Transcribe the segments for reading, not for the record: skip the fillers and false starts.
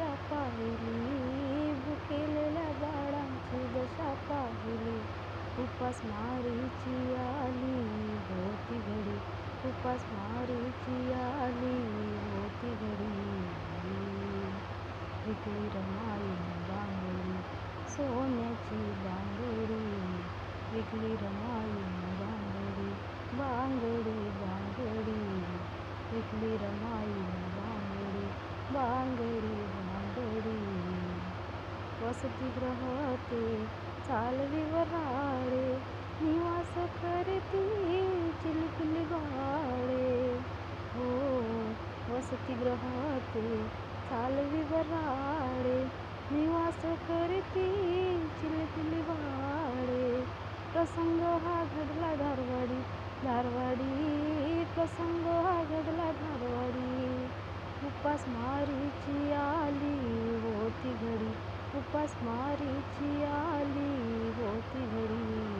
दशा पाहिली, भुकेलेल्या बाळांची दशा पाहिली. उपासमारीची आली होती घडी, उपासमारीची आली होती घडी. विकली रमाईने बांगडी, सोन्याची बांगडी. विकली रमाईने बांगडी, बांगडी बांगडी. विकली रमाईने बांगडी, बांगडी बांगडी. वसतिगृह ते चालवी वऱ्हाडे, निवास करती चिलपिली बाळे. हो, वसतिगृह ते चालवी वऱ्हाडे, निवास करती चिलपिली बाळे. प्रसंग हा घडला धारवाडी, धारवाडी. प्रसंग हा घडला धारवाडी. उपासमारीची आली होती घडी, उपासमारीची आली होती घडी.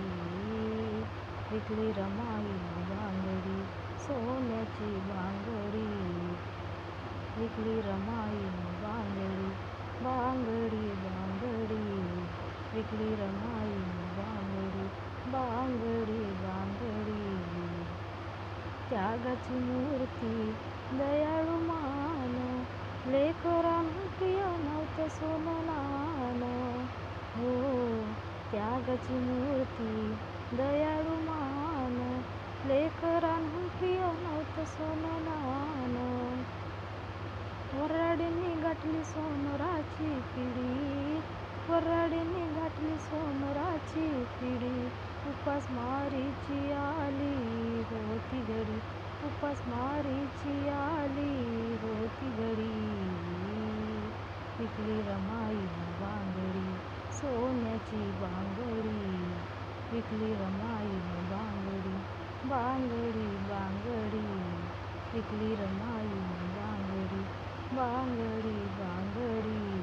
विकली रमाईने बांगडी, सोन्याची बांगडी. विकली रमाईने बांगडी, बांगडी बांगडी. विकली रमाईने बांगडी, बांगडी बांगडी. त्यागाची मूर्ती दयाळू मान, लेकरांना प्रिय नव्हतं सोनं नाणं. हो, त्यागाची मूर्ती दयाळू मान, लेकरांना प्रिय नव्हतं सोनं नाणं. वऱ्हाडींनी गाठली सोनाराची पिढी, वऱ्हाडींनी गाठली सोनाराची पिढी. उपासमारीची आली होती घडी, उपासमारीची आली होती घडी. विकली रमाईने बांगडी, सोन्याची बांगडी. विकली रमाईने बांगडी, बांगडी बांगडी. विकली रमाईने बांगडी, बांगडी बांगडी.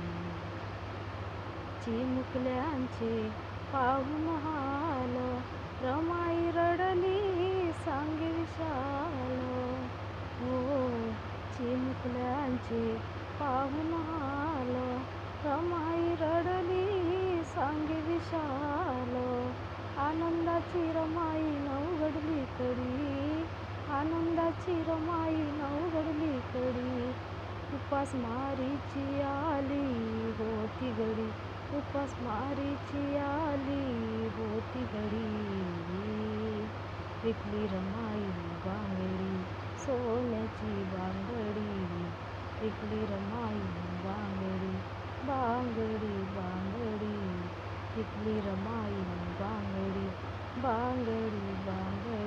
चिमुकल्यांचे पाहून हाल, रमाई रडली सांगे विशाल. हो, चिमुकल्यांचे पाहून हाल, रमाई रडली सांगे विशाल. आनंदाची रमाई नवघडली कडी, आनंदाची रमाई नवघडली कडी. उपासमारीची आली होती घडी, उपासमारीची आली होती घडी. विकली रमाईने बांगडी, सोन्याची बांगडी. विकली रमाईने बांगडी, बांगडी बांगडी. विकली रमाईने बांगडी, बांगडी बांगडी.